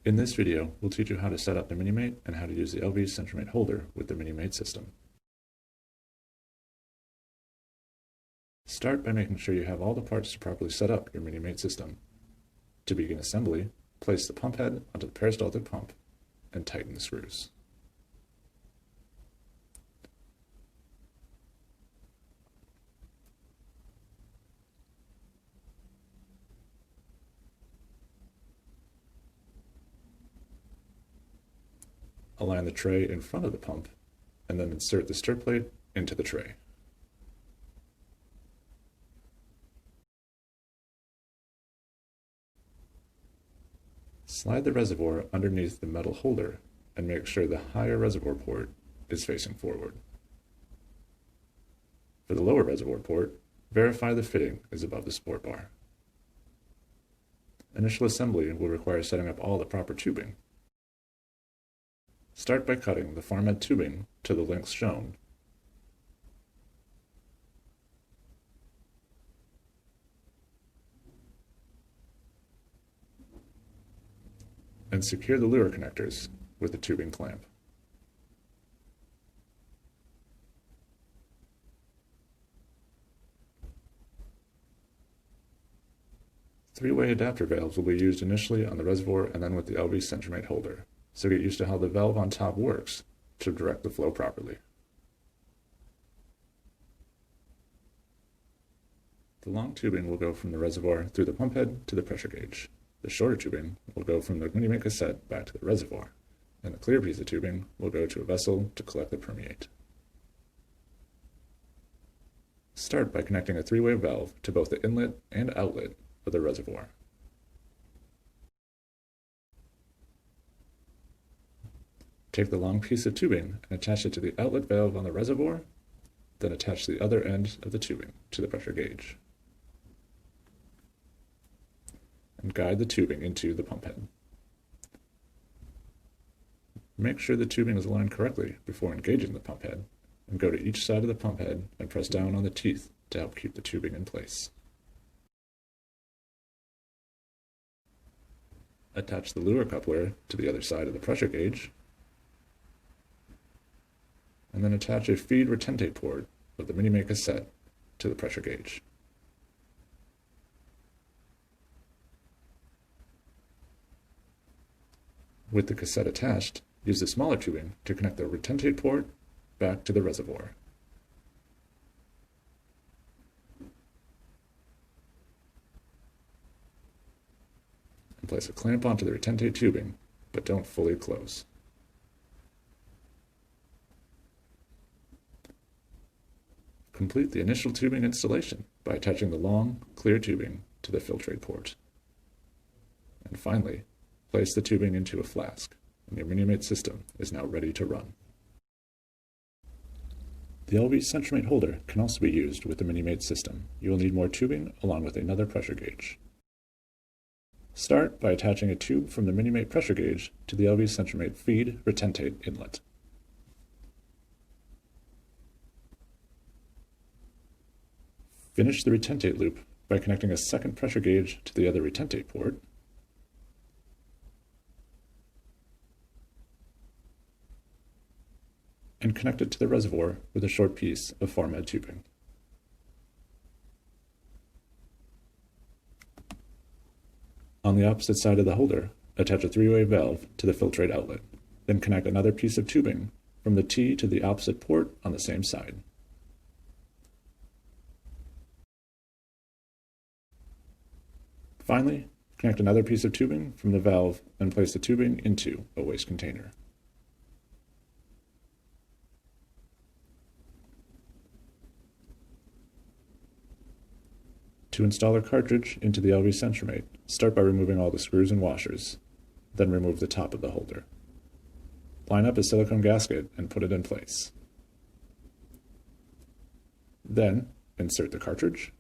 In this video, we'll teach you how to set up the Minimate and how to use the LV Centramate holder with the Minimate system. Start by making sure you have all the parts to properly set up your Minimate system. To begin assembly, place the pump head onto the peristaltic pump and tighten the screws. Align the tray in front of the pump, and then insert the stir plate into the tray. Slide the reservoir underneath the metal holder and make sure the higher reservoir port is facing forward. For the lower reservoir port, verify the fitting is above the support bar. Initial assembly will require setting up all the proper tubing. Start by cutting the Farmed tubing to the lengths shown. And secure the lure connectors with the tubing clamp. Three-way adapter valves will be used initially on the reservoir and then with the LV Centramate holder, so get used to how the valve on top works to direct the flow properly. The long tubing will go from the reservoir through the pump head to the pressure gauge. The shorter tubing will go from the Minimate cassette back to the reservoir, and the clear piece of tubing will go to a vessel to collect the permeate. Start by connecting a three-way valve to both the inlet and outlet of the reservoir. Take the long piece of tubing and attach it to the outlet valve on the reservoir, then attach the other end of the tubing to the pressure gauge. And guide the tubing into the pump head. Make sure the tubing is aligned correctly before engaging the pump head, and go to each side of the pump head and press down on the teeth to help keep the tubing in place. Attach the lure coupler to the other side of the pressure gauge, and then attach a feed retentate port of the Minimate cassette to the pressure gauge. With the cassette attached, use the smaller tubing to connect the retentate port back to the reservoir. And place a clamp onto the retentate tubing, but don't fully close. Complete the initial tubing installation by attaching the long, clear tubing to the filtrate port. And finally, place the tubing into a flask, and your Minimate system is now ready to run. The LV Centramate holder can also be used with the Minimate system. You will need more tubing along with another pressure gauge. Start by attaching a tube from the Minimate pressure gauge to the LV Centramate feed retentate inlet. Finish the retentate loop by connecting a second pressure gauge to the other retentate port, and connect it to the reservoir with a short piece of Farmed tubing. On the opposite side of the holder, attach a three-way valve to the filtrate outlet, then connect another piece of tubing from the T to the opposite port on the same side. Finally, connect another piece of tubing from the valve and place the tubing into a waste container. To install a cartridge into the LV Centramate, start by removing all the screws and washers, then remove the top of the holder. Line up a silicone gasket and put it in place. Then, insert the cartridge,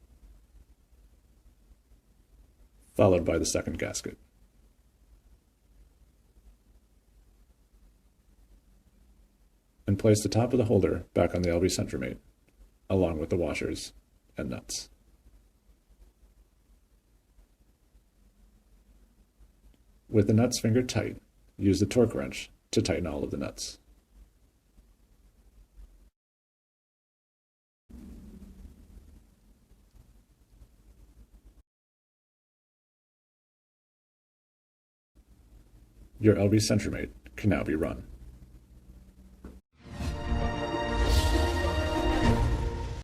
followed by the second gasket. And place the top of the holder back on the LV Centramate, along with the washers and nuts. With the nuts fingered tight, use the torque wrench to tighten all of the nuts. Your LV Centramate can now be run.